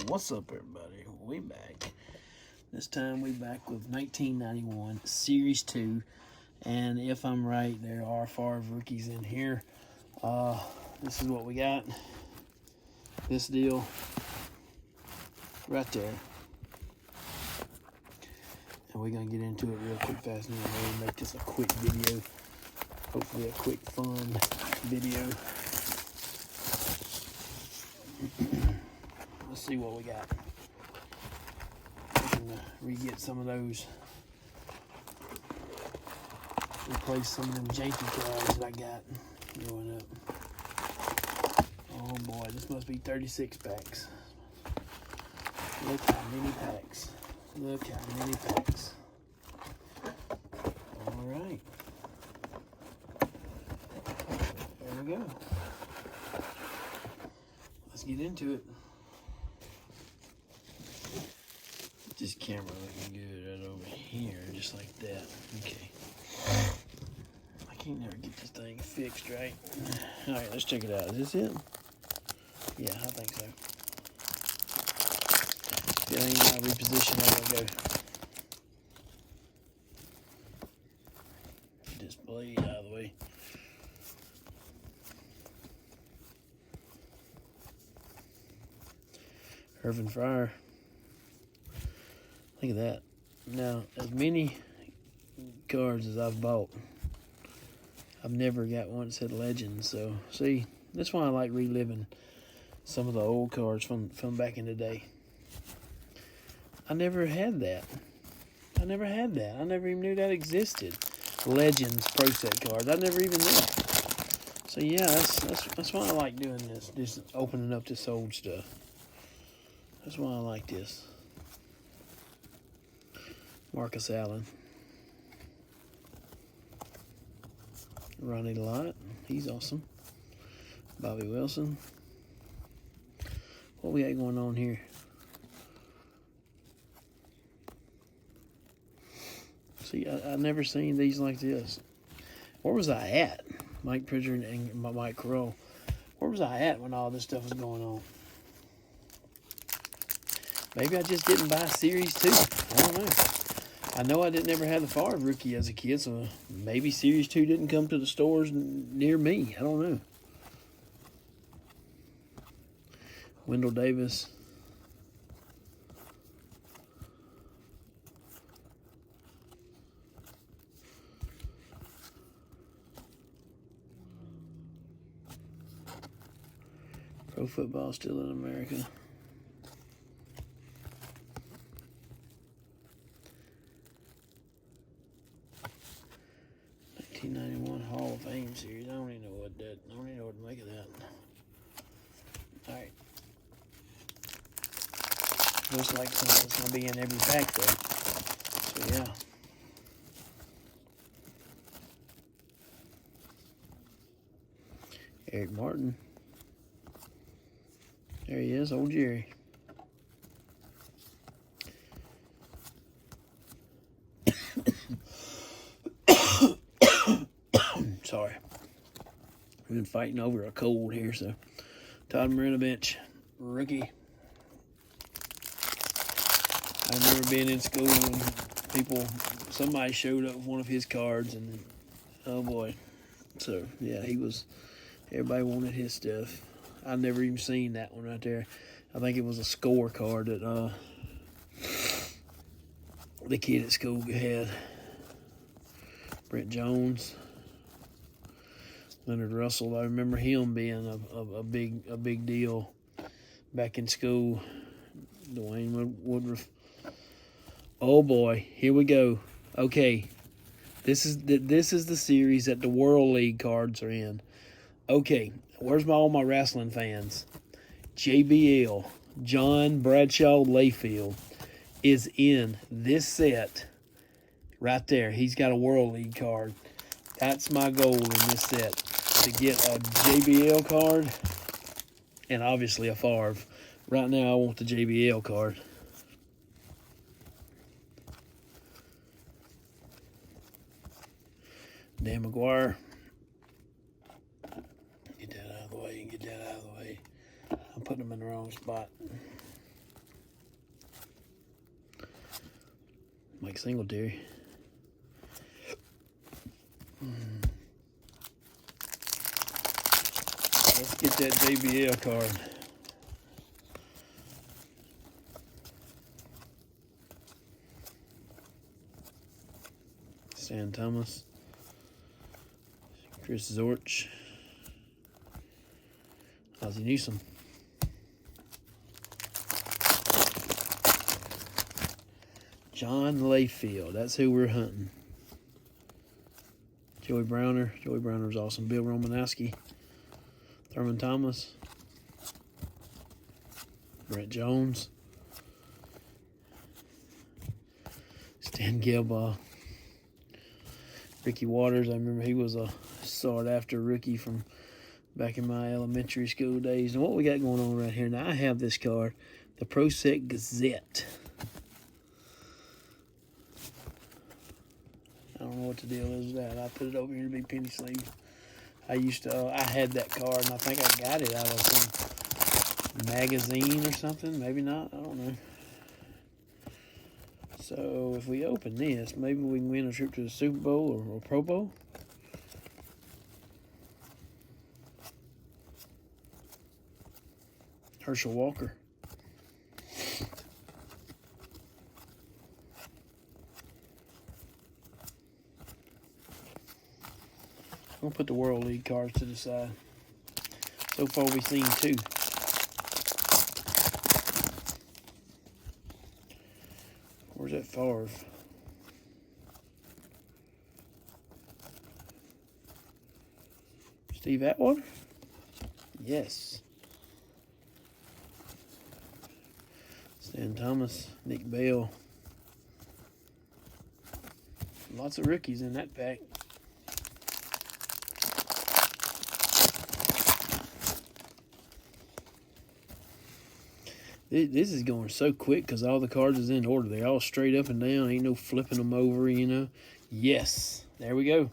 What's up, everybody? We back. This time we back with 1991 Series 2. And if I'm right, there are 5 rookies in here. This is what we got. This deal right there. And we're going to get into it real quick, fast, and we'll make this a quick video. Hopefully a quick, fun video. Let's see what we got. We can re-get some of those. Replace some of them janky cards that I got growing up. Oh boy, this must be 36 packs. Look how many packs. Look how many packs. Alright. There we go. Let's get into it. This camera looking good right over here, just like that. Okay. I can't never get this thing fixed right. Alright, let's check it out. Is this it? Yeah, I think so. If it ain't not repositioned, I'm gonna go. Get this blade out of the way. Irvin Fryar. Look at that. Now, as many cards as I've bought, I've never got one that said Legends. So, see, that's why I like reliving some of the old cards from back in the day. I never had that. I never even knew that existed. Legends Pro Set cards. I never even knew. So yeah, that's why I like doing this. Just opening up this old stuff. That's why I like this. Marcus Allen. Ronnie Lott. He's awesome. Bobby Wilson. What we got going on here? See, I never seen these like this. Where was I at? Mike Pritchard and Mike Crow. Where was I at when all this stuff was going on? Maybe I just didn't buy Series 2. I don't know. I know I didn't ever have the Favre rookie as a kid, so maybe Series 2 didn't come to the stores near me. I don't know. Wendell Davis. Pro football still in America. '91 Hall of Fame series. I don't even know what to make of that. Alright. Looks like something's gonna be in every pack though. So yeah. Eric Martin. There he is, old Jerry. Sorry. We've been fighting over a cold here, so Todd Marinovich, rookie. I remember being in school and somebody showed up with one of his cards, and oh boy. So yeah, everybody wanted his stuff. I never even seen that one right there. I think it was a score card that the kid at school had. Brent Jones. Leonard Russell, I remember him being a big deal back in school. Dwayne Woodruff. Oh boy, here we go. Okay, this is the series that the World League cards are in. Okay, where's all my wrestling fans? JBL, John Bradshaw Layfield, is in this set right there. He's got a World League card. That's my goal in this set, to get a JBL card and obviously a Favre. Right now I want the JBL card. Dan McGuire. Get that out of the way. I'm putting them in the wrong spot. Mike Singletary. Let's get that JBL card. Stan Thomas. Chris Zorch. Ozzie Newsome. John Layfield. That's who we're hunting. Joey Browner. Joey Browner's awesome. Bill Romanowski. Thurman Thomas. Brett Jones. Stan Gelbaugh. Ricky Waters. I remember he was a sought after rookie from back in my elementary school days. And what we got going on right here. Now I have this card. The Pro Set Gazette. I don't know what the deal is with that. I put it over here to be penny sleeve. I had that card, and I think I got it out of some magazine or something. Maybe not. I don't know. So if we open this, maybe we can win a trip to the Super Bowl or Pro Bowl. Herschel Walker. I'm going to put the World League cards to the side. So far, we've seen 2. Where's that Favre? Steve Atwater? Yes. Stan Thomas, Nick Bell. Lots of rookies in that pack. This is going so quick because all the cards is in order. They're all straight up and down. Ain't no flipping them over, you know. Yes. There we go.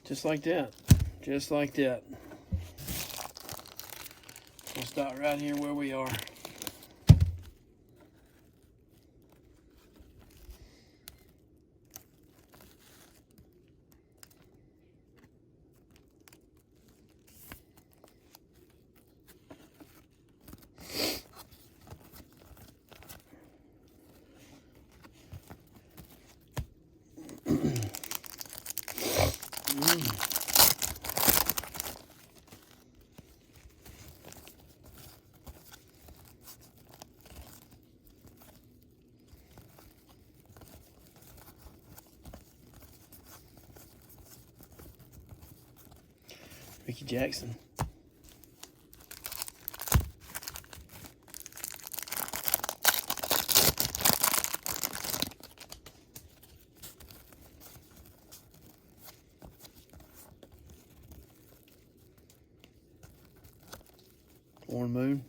Just like that. Just like that. We'll start right here where we are. Ricky Jackson. Warren Moon.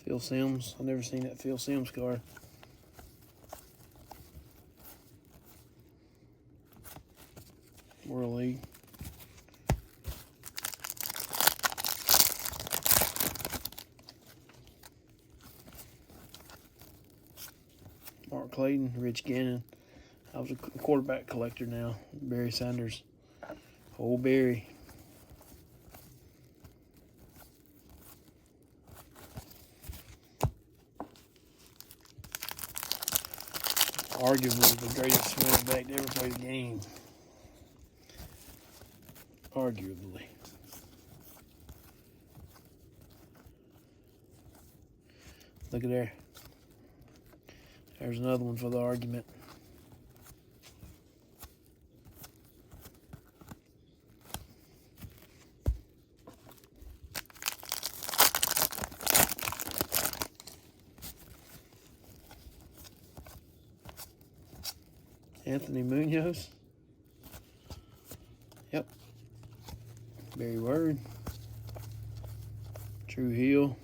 Phil Simms. I've never seen that Phil Simms card. World League. Mark Clayton, Rich Gannon. I was a quarterback collector now. Barry Sanders. Old Barry. Arguably the greatest running back to ever play the game. Arguably. Look at there. There's another one for the argument. Anthony Munoz. Yep. Barry Word. Drew Hill.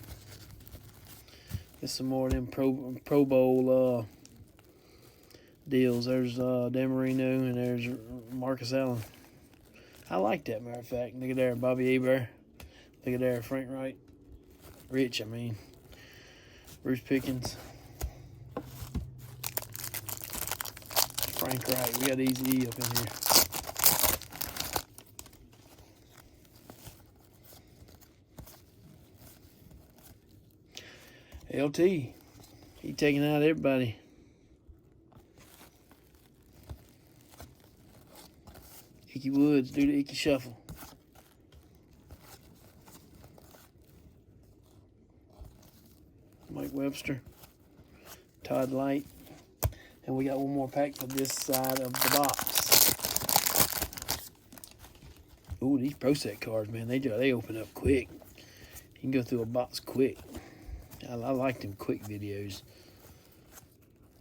Get some more of them Pro Bowl deals. There's Dan Marino and there's Marcus Allen. I like that, matter of fact. Look at there, Bobby Hebert. Look at there, Frank Wright. Bruce Pickens. Frank Wright. We got Easy E up in here. LT. He taking out everybody. Icky Woods, do the Icky Shuffle. Mike Webster. Todd Light. And we got one more pack for this side of the box. Ooh, these Pro Set cards, man, they open up quick. You can go through a box quick. I like them quick videos.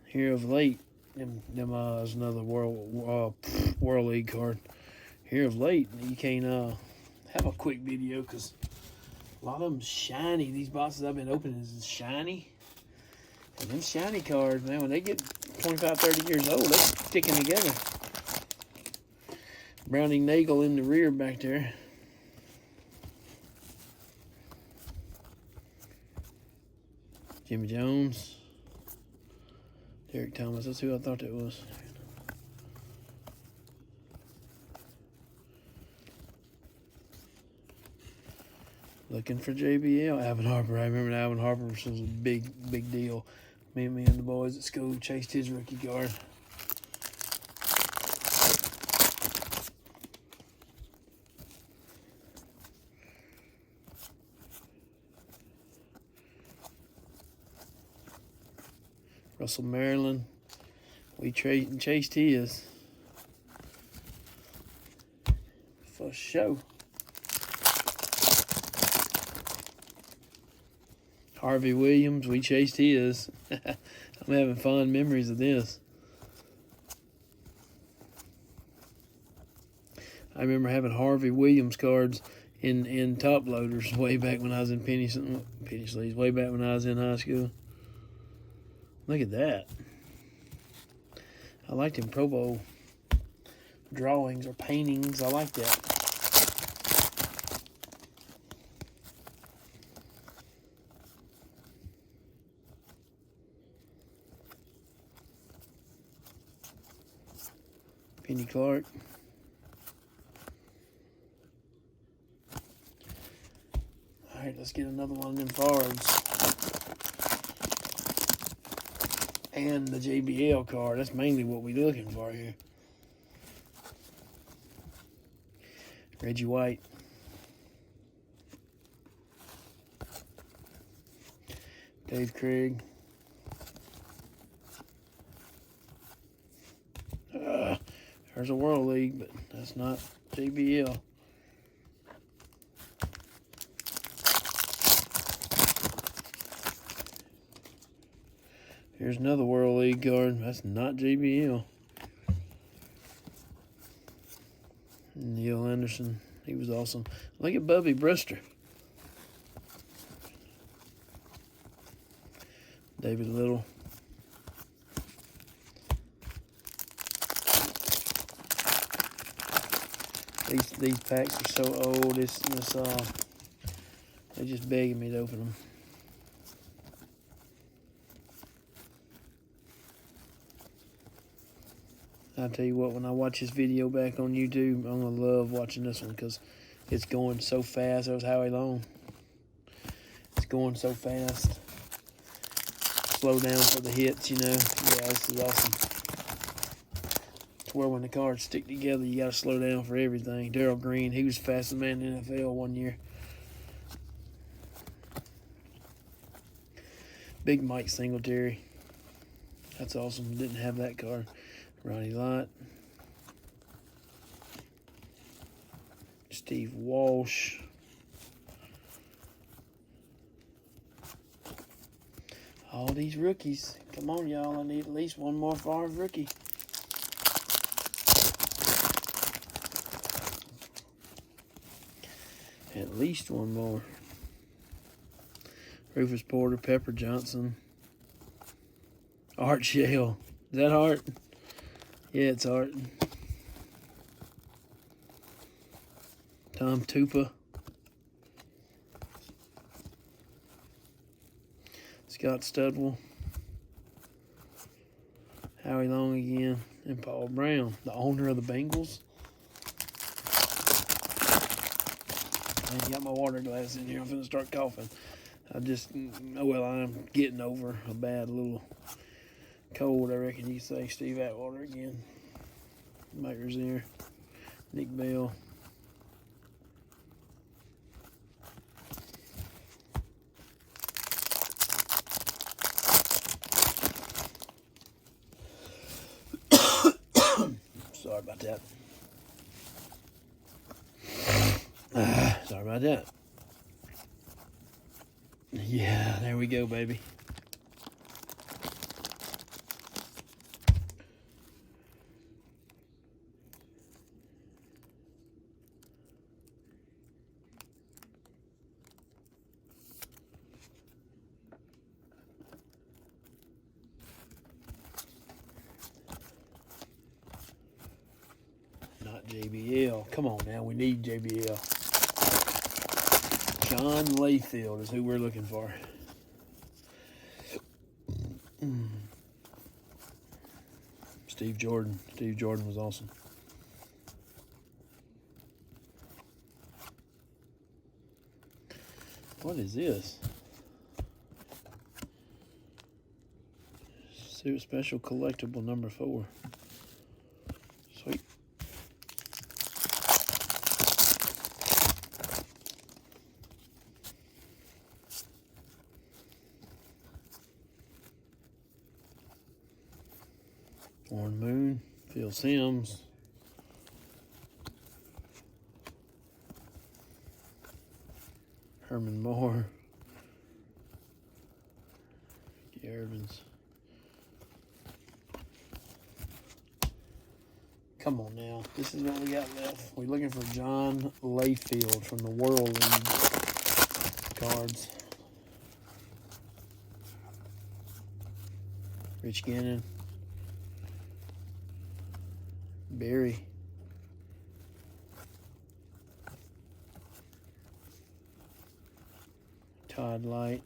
Here of late, them is another World League card. Here of late, you can't have a quick video because a lot of them shiny. These boxes I've been opening is shiny. And them shiny cards, man, when they get 25, 30 years old, they're sticking together. Browning Nagel in the rear back there. Jimmy Jones. Derek Thomas, that's who I thought that was. Looking for JBL. Alvin Harper. I remember Alvin Harper was a big deal. Me and the boys at school chased his rookie card. Russell Maryland. We chased his. For sure. Harvey Williams, we chased his. I'm having fond memories of this. I remember having Harvey Williams cards in top loaders way back when I was in penny sleeves, way back when I was in high school. Look at that. I like them Pro Bowl drawings or paintings. I like that. Penny Clark. All right, let's get another one of them cards. And the JBL card. That's mainly what we're looking for here. Reggie White. Dave Craig. There's a World League, but that's not JBL. Here's another World League card. That's not JBL. Neil Anderson. He was awesome. Look at Bubby Brister. David Little. These packs are so old. They're just begging me to open them. I'll tell you what, when I watch this video back on YouTube, I'm going to love watching this one because it's going so fast. That was Howie Long. It's going so fast. Slow down for the hits, you know. Yeah, this is awesome. It's where when the cards stick together, you got to slow down for everything. Darryl Green, he was the fastest man in the NFL one year. Big Mike Singletary. That's awesome. Didn't have that card. Ronnie Lott. Steve Walsh. All these rookies. Come on, y'all. I need at least one more Favre rookie. At least one more. Rufus Porter, Pepper Johnson. Art Shell. Is that Art? Yeah, it's Art. Tom Tupa. Scott Studwell. Howie Long again. and Paul Brown, the owner of the Bengals. And I got my water glass in here. I'm going to start coughing. I'm getting over a bad little cold, I reckon you say. Steve Atwater again. Makers there. Nick Bell. Sorry about that. Sorry about that. Yeah, there we go, baby. Not JBL. Come on now, we need JBL. John Layfield is who we're looking for. Steve Jordan. Steve Jordan was awesome. What is this? Special collectible number 4. Sweet. Warren Moon, Phil Simms. Herman Moore. Evans. Come on now. This is what we got left. We're looking for John Layfield from the World League cards. Rich Gannon. Barry. Todd Light.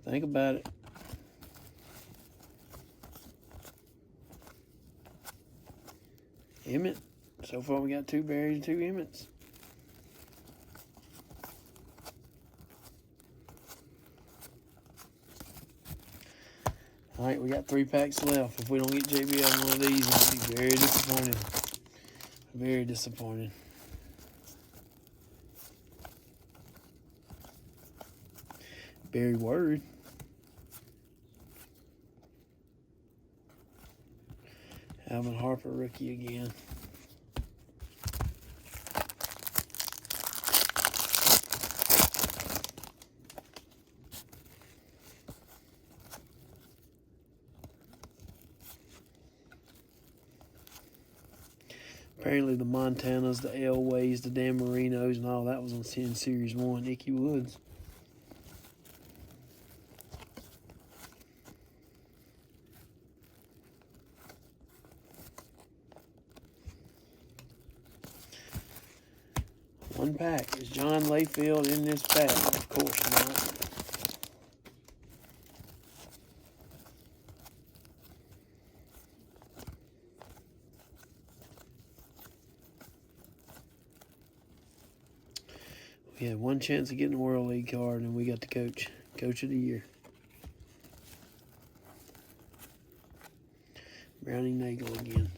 Think about it. Emmett. So far we got 2 Barrys and 2 Emmets. All right, we got 3 packs left. If we don't get JBL on one of these, I'll be very disappointed. Very disappointed. Barry Word. Alvin Harper, rookie again. Apparently the Montanas, the Elways, the Dan Marinos, and all that was on Series 1. Ickey Woods. One pack. Is John Layfield in this pack? Of course not. We had one chance of getting a World League card, and we got the coach of the year. Browning Nagel again.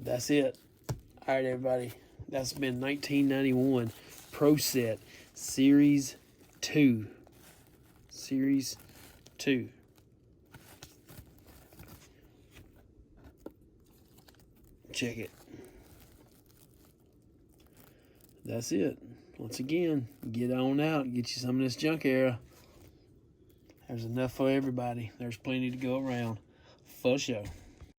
That's it. All right, everybody. That's been 1991 Pro Set Series 2. Series 2. Check it. That's it. Once again, get on out. Get you some of this junk era. There's enough for everybody. There's plenty to go around. For sure.